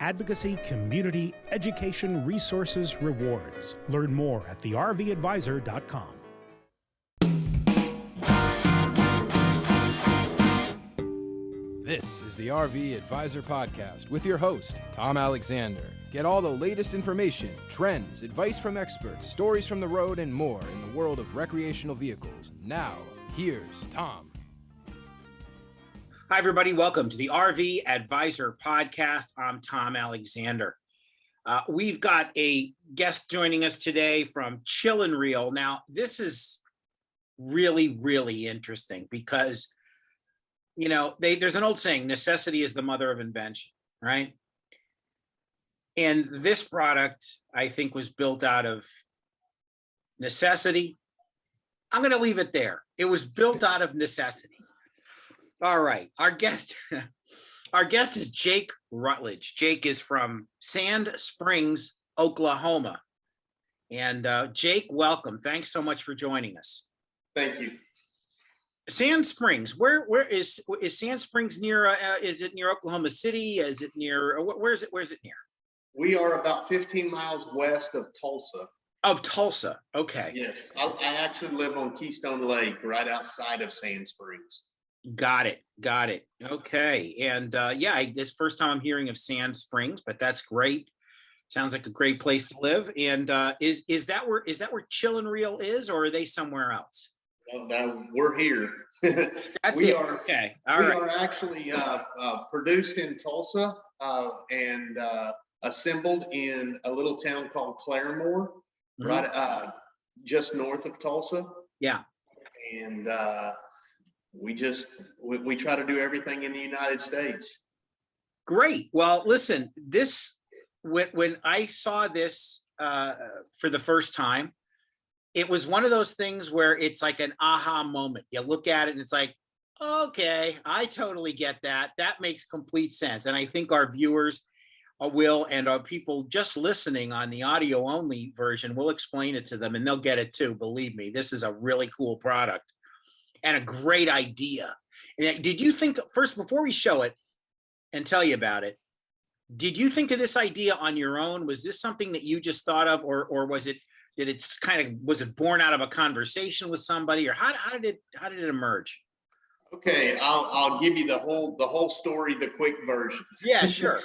advocacy, community, education, resources, rewards. Learn more at thervadvisor.com. This is the RV Advisor Podcast with your host, Tom Alexander. Get all the latest information, trends, advice from experts, stories from the road, and more in the world of recreational vehicles. Now, here's Tom. Hi, everybody. Welcome to the RV Advisor Podcast. I'm Tom Alexander. We've got a guest joining us today from Chill and Reel. Now, this is really, really interesting because, you know, there's an old saying, necessity is the mother of invention, right? And this product, I think, was built out of necessity. I'm going to leave it there. It was built out of necessity. All right. Our guest is Jake Rudledge. Jake is from Sand Springs, Oklahoma. And Jake, welcome. Thanks so much for joining us. Thank you. Sand Springs, where is Sand Springs near? Is it near Oklahoma City? Is it near? Where's it near? We are about 15 miles west of Tulsa. Of Tulsa, okay. Yes, I actually live on Keystone Lake, right outside of Sand Springs. Got it. Okay, and it's the first time I'm hearing of Sand Springs, but that's great. Sounds like a great place to live. And is that where Chill and Reel is, or are they somewhere else? Well, we're here. We are okay. All right. We are actually produced in Tulsa and assembled in a little town called Claremore, right just north of Tulsa. Yeah. And we try to do everything in the United States. Great. Well, listen, when I saw this for the first time, it was one of those things where it's like an aha moment. You look at it and it's like, okay, I totally get that. That makes complete sense. And I think our viewers will, and our people just listening on the audio only version, will explain it to them and they'll get it too. Believe me, this is a really cool product and a great idea. And did you think, first, before we show it and tell you about it, did you think of this idea on your own? Was this something that you just thought of, or was it born out of a conversation with somebody, or how did it emerge? Okay, I'll give you the whole story, the quick version. Yeah, sure.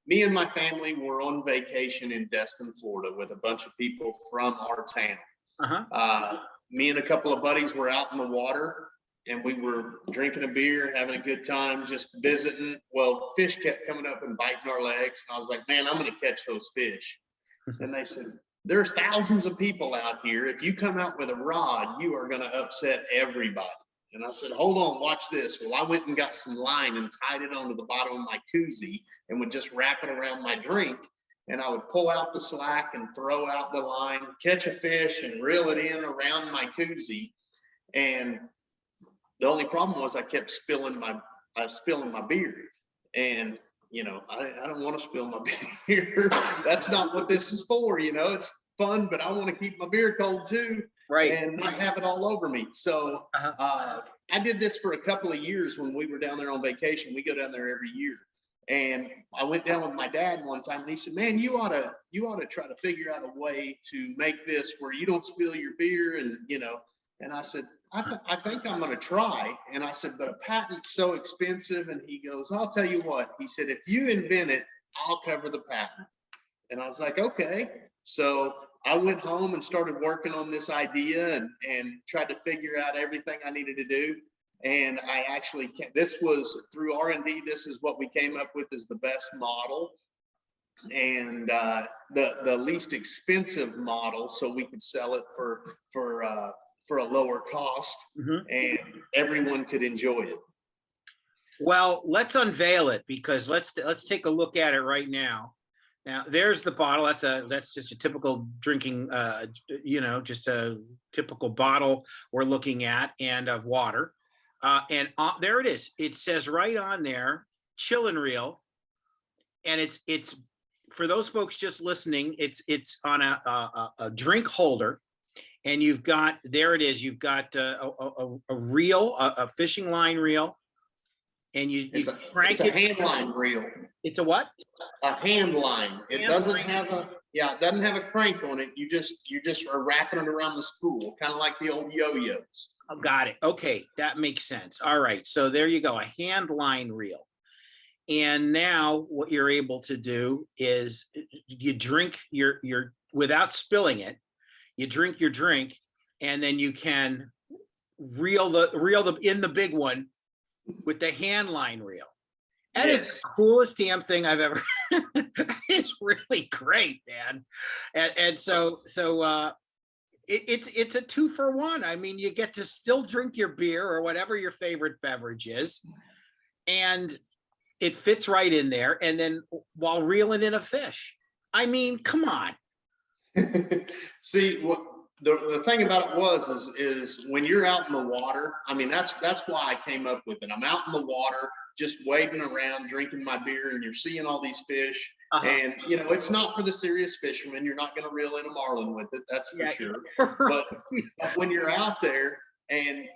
Me and my family were on vacation in Destin, Florida, with a bunch of people from our town. Me and a couple of buddies were out in the water, and we were drinking a beer, having a good time, just visiting. Well, fish kept coming up and biting our legs, and I was like, man, I'm going to catch those fish. And they said, there's thousands of people out here. If you come out with a rod, you are going to upset everybody. And I said, hold on, watch this. Well, I went and got some line and tied it onto the bottom of my koozie and would just wrap it around my drink. And I would pull out the slack and throw out the line, catch a fish and reel it in around my koozie. And the only problem was I kept spilling my beer. And, you know, I don't want to spill my beer. That's not what this is for. You know, it's fun, but I want to keep my beer cold too. Right. And not have it all over me. So I did this for a couple of years when we were down there on vacation. We go down there every year. And I went down with my dad one time and he said, man, you ought to try to figure out a way to make this where you don't spill your beer. And, you know, and I said, I think I'm going to try. And I said, but a patent's so expensive. And he goes, I'll tell you what. He said, if you invent it, I'll cover the patent. And I was like, okay. So I went home and started working on this idea and tried to figure out everything I needed to do. And I actually, this was through R&D, this is what we came up with as the best model and the least expensive model, so we could sell it for a lower cost and everyone could enjoy it. Well, let's unveil it, because let's take a look at it right now. Now, there's the bottle. That's just a typical drinking, just a typical bottle we're looking at, and of water. And there it is. It says right on there, Chill and Reel. And it's for those folks just listening, it's on a drink holder. And you've got, there it is. You've got a reel, a fishing line reel. And you crank it. It's a hand line reel. It's a what? A hand line. It doesn't have a crank on it. You just are wrapping it around the spool, kind of like the old yo-yos. Oh, got it. Okay, that makes sense. All right, so there you go, a hand line reel. And now what you're able to do is you drink your without spilling it, you drink your drink, and then you can reel the in the big one with the hand line reel. That is the coolest damn thing I've ever. It's really great, man. And so it's a 2-for-1. I mean, you get to still drink your beer or whatever your favorite beverage is, and it fits right in there. And then while reeling in a fish, I mean, come on. See, what the thing about it is when you're out in the water, I mean, that's why I came up with it. I'm out in the water, just wading around, drinking my beer, and you're seeing all these fish. And it's not for the serious fishermen. You're not going to reel in a marlin with it, that's for sure. But when you're out there, and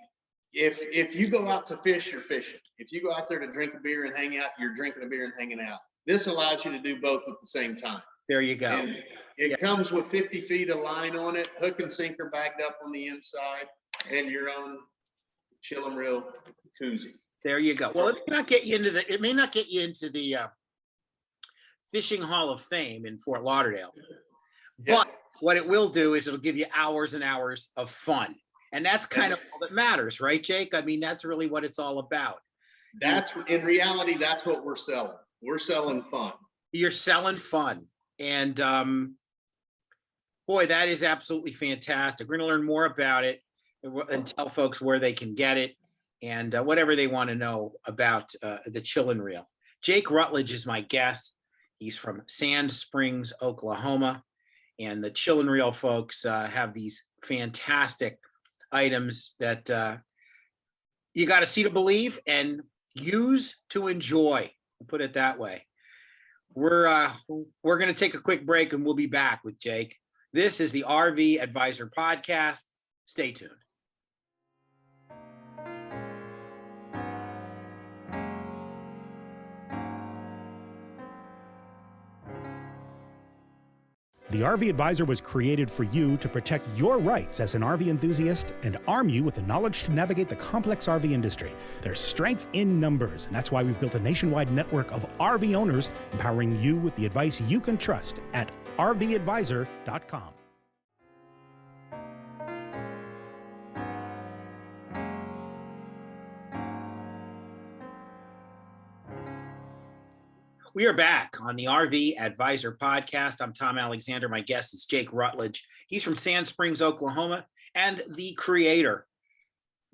if you go out to fish, you're fishing. If you go out there to drink a beer and hang out, you're drinking a beer and hanging out. This allows you to do both at the same time. There you go. And it comes with 50 feet of line on it, hook and sinker bagged up on the inside, and your own chill and reel koozie. There you go. Well, it may not get you into the Fishing Hall of Fame in Fort Lauderdale, but what it will do is it'll give you hours and hours of fun. And that's kind of all that matters, right, Jake? I mean, that's really what it's all about. In reality, that's what we're selling. We're selling fun. You're selling fun. And boy, that is absolutely fantastic. We're going to learn more about it and tell folks where they can get it and whatever they want to know about the Chillin' Reel. Jake Rutledge is my guest. He's from Sand Springs, Oklahoma. And the Chillin' Reel folks have these fantastic items that you got to see to believe and use to enjoy. I'll put it that way. We're going to take a quick break and we'll be back with Jake. This is the RV Advisor Podcast. Stay tuned. The RV Advisor was created for you to protect your rights as an RV enthusiast and arm you with the knowledge to navigate the complex RV industry. There's strength in numbers, and that's why we've built a nationwide network of RV owners empowering you with the advice you can trust at rvadvisor.com. We are back on the RV Advisor Podcast. I'm Tom Alexander. My guest is Jake Rutledge. He's from Sand Springs, Oklahoma, and the creator,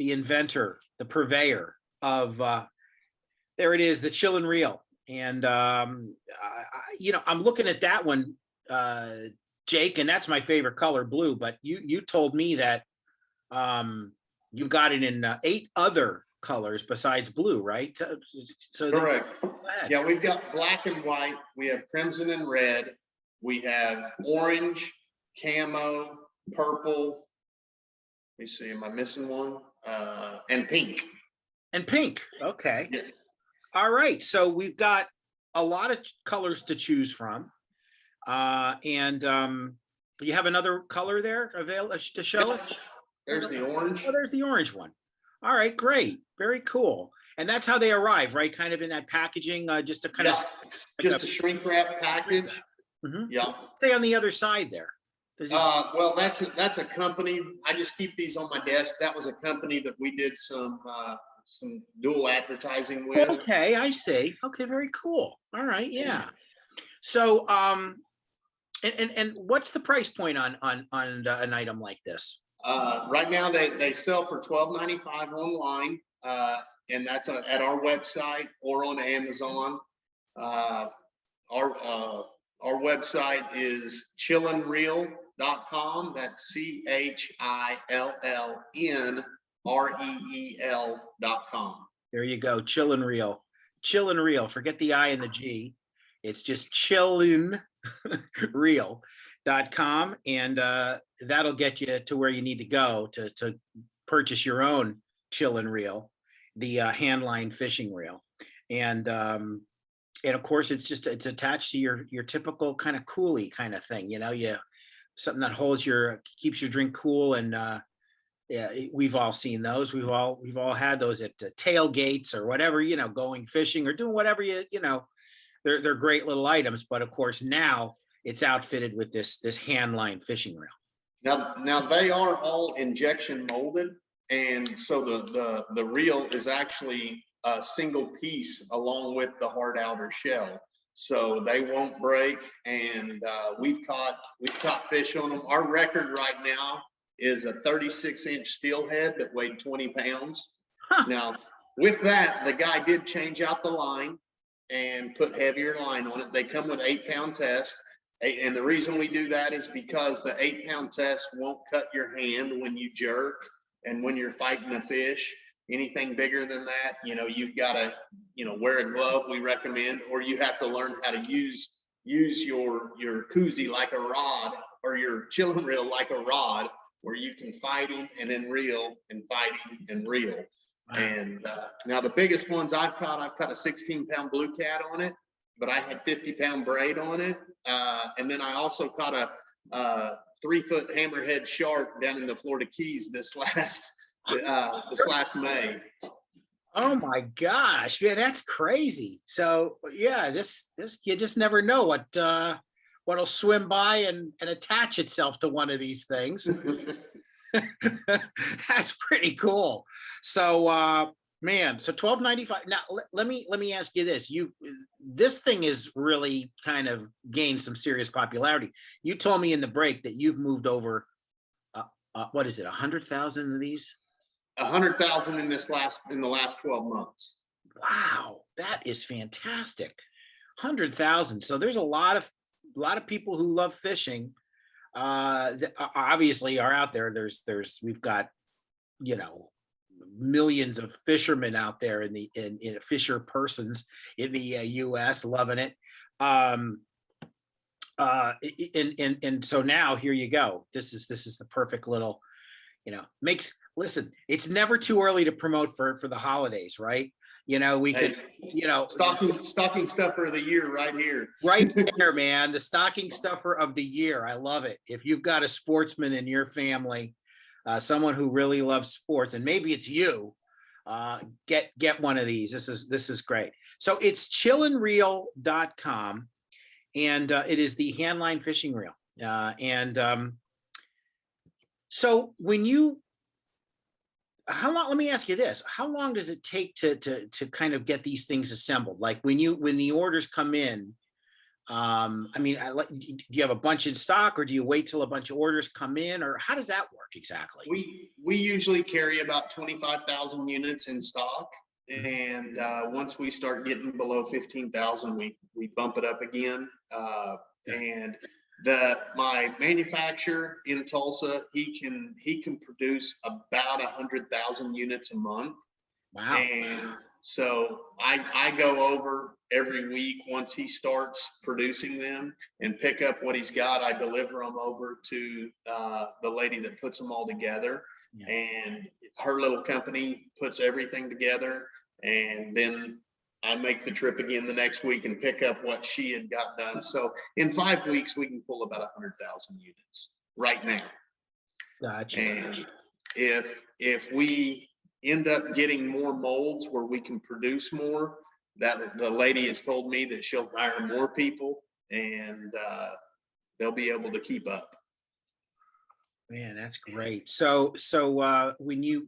the inventor, the purveyor of, there it is, the Chillin' Reel. And, I'm looking at that one, Jake, and that's my favorite color, blue. But you told me that you got it in 8 other colors besides blue, right? So correct. Yeah, we've got black and white. We have crimson and red. We have orange, camo, purple. Let me see, am I missing one? And pink. And pink. Okay. Yes. All right. So we've got a lot of colors to choose from. And you have another color there available to show us? There's the orange. Oh, there's the orange one. All right, great. Very cool. And that's how they arrive, right? Kind of in that packaging, just to kind of just a shrink wrap package. Mm-hmm. Yeah. Stay on the other side there. Well, that's a company. I just keep these on my desk. That was a company that we did some dual advertising with. Okay, I see. Okay, very cool. All right, yeah. So, and what's the price point on an item like this? Right now they sell for $12.95 online, and that's at our website or on Amazon. Our website is chillinreel.com. That's CHILLNREEL.com. There you go, Chillin' Reel. Chillin' Reel. Forget the I and the G. It's just chillinreel.com, and that'll get you to where you need to go to purchase your own Chillin' Reel, the handline fishing reel. And And of course, it's attached to your typical kind of coolie kind of thing, something that keeps your drink cool. And yeah, we've all seen those. We've all had those at tailgates or whatever, going fishing or doing whatever they're great little items. But of course now it's outfitted with this hand line fishing reel. Now they are all injection molded, and so the reel is actually a single piece along with the hard outer shell, so they won't break. And we've caught fish on them. Our record right now is a 36-inch steelhead that weighed 20 pounds. Huh. Now, with that, the guy did change out the line and put heavier line on it. They come with 8-pound test. And the reason we do that is because the 8-pound test won't cut your hand when you jerk and when you're fighting a fish. Anything bigger than that, you've got to, wear a glove, we recommend, or you have to learn how to use your koozie like a rod, or your chilling reel like a rod, where you can fight him and then reel and fight him and reel. Wow. And now the biggest ones I've caught a 16-pound blue cat on it, but I had 50-pound braid on it. And then I also caught a 3-foot hammerhead shark down in the Florida Keys this last May. Oh my gosh, man, that's crazy. So yeah, this you just never know what'll swim by and attach itself to one of these things. That's pretty cool. So man, so $12.95. Now let me ask you this. This thing is really kind of gained some serious popularity. You told me in the break that you've moved over what is it, 100,000 of these? 100,000 in the last 12 months. Wow, that is fantastic. 100,000. So there's a lot of people who love fishing that obviously are out there. We've got, millions of fishermen out there in fisher persons in the US loving it. And so now here you go. This is the perfect little, listen, it's never too early to promote for the holidays, right? We could, stocking stuffer of the year right here. Right there, man. The stocking stuffer of the year. I love it. If you've got a sportsman in your family, someone who really loves sports, and maybe it's you, get one of these. This is great. So it's chillinreel.com, and it is the handline fishing reel. So how long, let me ask you this, how long does it take to kind of get these things assembled? Like when the orders come in, do you have a bunch in stock, or do you wait till a bunch of orders come in, or how does that work exactly? We usually carry about 25,000 units in stock. And once we start getting below 15,000, we bump it up again. And my manufacturer in Tulsa, he can produce about 100,000 units a month. Wow. And so I go over every week once he starts producing them and pick up what he's got. I deliver them over to the lady that puts them all together. Yeah. And her little company puts everything together, and then I make the trip again the next week and pick up what she had got done. So in 5 weeks, we can pull about 100,000 units right now. Gotcha. And if we end up getting more molds where we can produce more, that the lady has told me that she'll hire more people, and they'll be able to keep up. Man, that's great. So when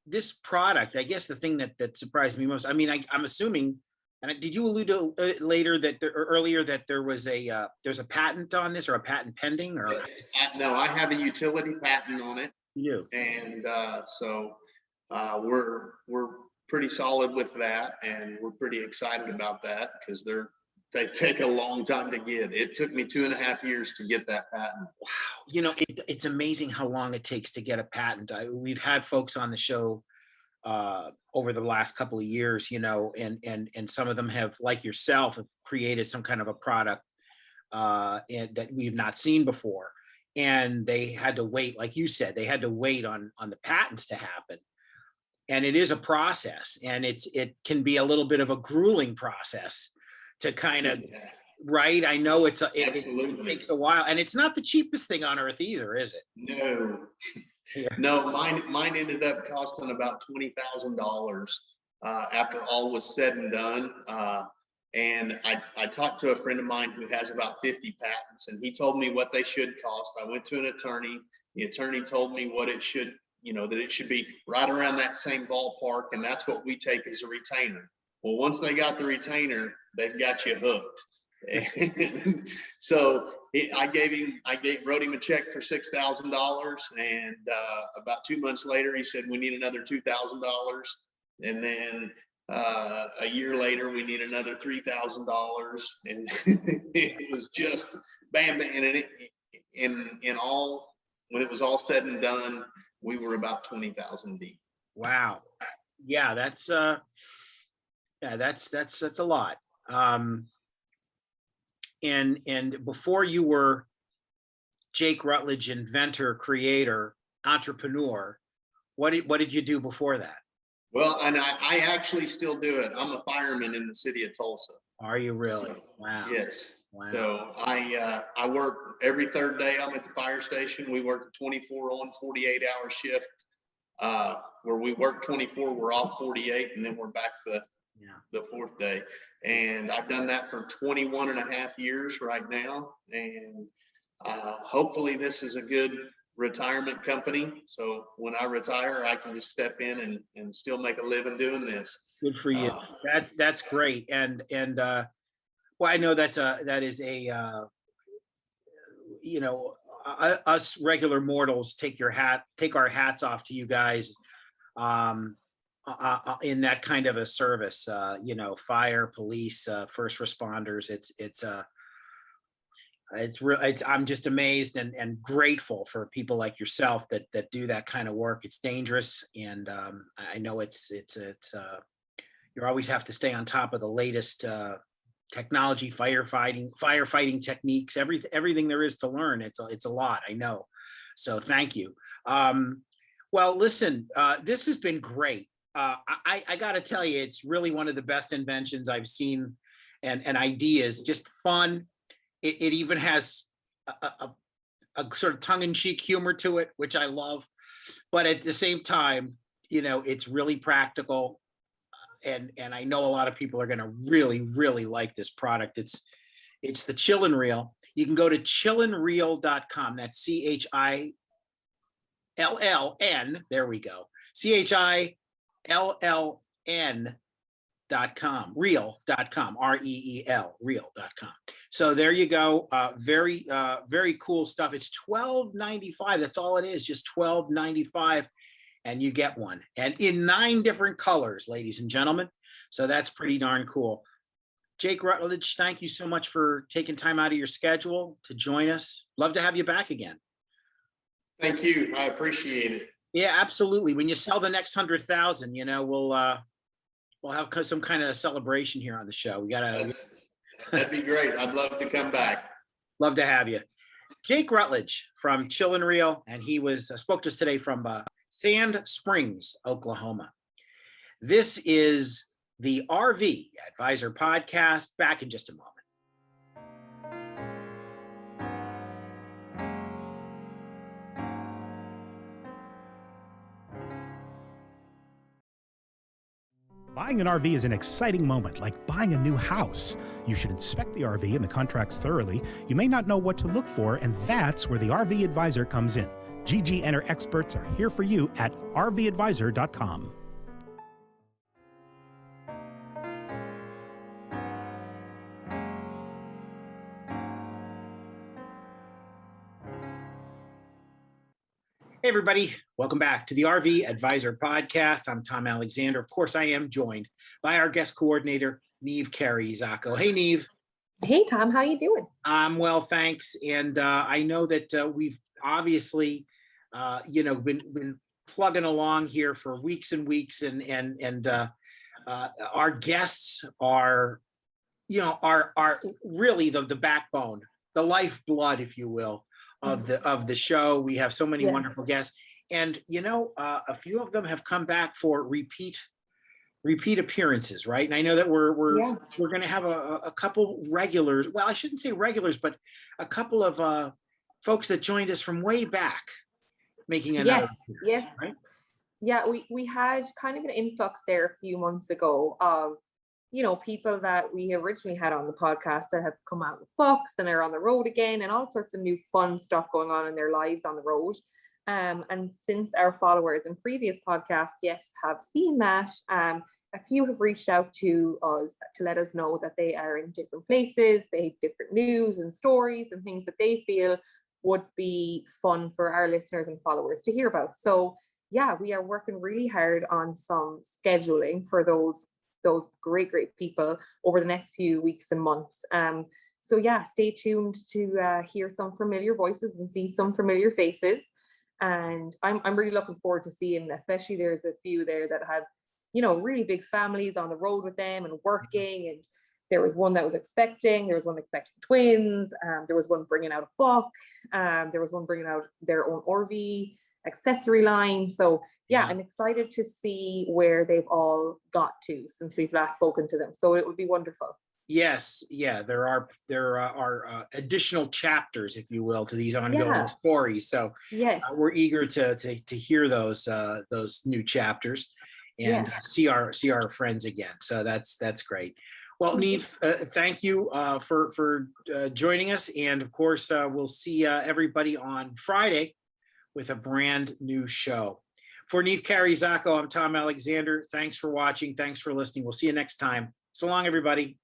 this product, I guess the thing that surprised me most, I'm assuming, and did you allude to earlier that there's a patent on this, or a patent pending, or? No, I have a utility patent on it. You do. And so we're pretty solid with that, and we're pretty excited about that, because they take a long time to get. It took me 2.5 years to get that patent. Wow. It's amazing how long it takes to get a patent. We've had folks on the show over the last couple of years, and some of them have, like yourself, have created some kind of a product and that we've not seen before. And they had to wait, like you said, they had to wait on the patents to happen. and it is a process, and it can be a little bit of a grueling process to kind of, right? I know it takes a while, and it's not the cheapest thing on earth either, is it? No. Yeah. No, mine ended up costing about $20,000 after all was said and done. And I talked to a friend of mine who has about 50 patents, and he told me what they should cost. I went to an attorney. The attorney told me what it should, that it should be right around that same ballpark, and that's what we take as a retainer. Well, once they got the retainer, they've got you hooked. And so I wrote him a check for $6,000, and about 2 months later, he said, we need another $2,000. And then a year later, we need another $3,000. And it was just bam, bam. And in all, when it was all said and done, we were about 20,000 deep. Wow. Yeah, that's a lot. And before you were Jake Rutledge, inventor, creator, entrepreneur, what did you do before that? Well, and I actually still do it. I'm a fireman in the city of Tulsa. Are you really? So, wow. Yes. Wow. So I work every third day. I'm at the fire station. We work a 24 on 48-hour shift. Where we work 24, we're off 48, and then we're back the fourth day. And I've done that for 21 and a half years right now. And hopefully this is a good retirement company. So when I retire, I can just step in and still make a living doing this. Good for you. That's great. And well, I know that is us regular mortals take our hats off to you guys in that kind of a service, fire, police, first responders. I'm just amazed and grateful for people like yourself that do that kind of work. It's dangerous, and I know it's you always have to stay on top of the latest technology, firefighting techniques, everything there is to learn. It's a lot, I know. So thank you. Well, listen, this has been great. I got to tell you, it's really one of the best inventions I've seen, and ideas, just fun. It even has a sort of tongue-in-cheek humor to it, which I love. But at the same time, it's really practical. And I know a lot of people are going to really, really like this product. It's the Chillin' Reel. You can go to chillinreel.com. That's CHILLN. There we go. CHILLN.com. Reel.com. REEL. Reel.com. So there you go. Very, very cool stuff. It's $12.95. That's all it is. Just $12.95. And you get one, and in 9 different colors, ladies and gentlemen. So that's pretty darn cool. Jake Rutledge, thank you so much for taking time out of your schedule to join us. Love to have you back again. Thank you. I appreciate it. Yeah, absolutely. When you sell the next 100,000, we'll have some kind of celebration here on the show. That'd be great. I'd love to come back. Love to have you. Jake Rutledge from Chillin' Reel, and he spoke to us today from Sand Springs, Oklahoma. This is the RV Advisor Podcast. Back in just a moment. Buying an RV is an exciting moment, like buying a new house. You should inspect the RV and the contracts thoroughly. You may not know what to look for, and that's where the RV Advisor comes in. GG and her experts are here for you at rvadvisor.com. Hey, everybody. Welcome back to the RV Advisor Podcast. I'm Tom Alexander. Of course, I am joined by our guest coordinator, Neve Carey-Zacco. Hey, Neve. Hey, Tom. How you doing? I'm well, thanks. And I know that we've obviously been plugging along here for weeks and weeks, and our guests are really the backbone, the lifeblood, if you will, of the show. We have so many wonderful guests, And a few of them have come back for repeat appearances, right? And I know that we're going to have a couple regulars. Well, I shouldn't say regulars, but a couple of folks that joined us from way back making another yes, right? Yeah, we had kind of an influx there a few months ago of people that we originally had on the podcast that have come out with books and are on the road again, and all sorts of new fun stuff going on in their lives on the road. And since our followers in previous podcasts, have seen that, a few have reached out to us to let us know that they are in different places, they have different news and stories and things that they feel would be fun for our listeners and followers to hear about. So yeah, we are working really hard on some scheduling for those great people over the next few weeks and months. So yeah, stay tuned to hear some familiar voices and see some familiar faces. And I'm really looking forward to seeing, especially there's a few there that have, really big families on the road with them and working. And there was one that was expecting, there was one expecting twins, there was one bringing out a book, there was one bringing out their own RV accessory line. So yeah, I'm excited to see where they've all got to since we've last spoken to them. So it would be wonderful. Yes, yeah, there are additional chapters, if you will, to these ongoing stories. So we're eager to hear those new chapters and see our friends again. So that's great. Well, Neve, thank you for joining us, and of course we'll see everybody on Friday with a brand new show. For Neve Carey-Zacco, I'm Tom Alexander. Thanks for watching. Thanks for listening. We'll see you next time. So long, everybody.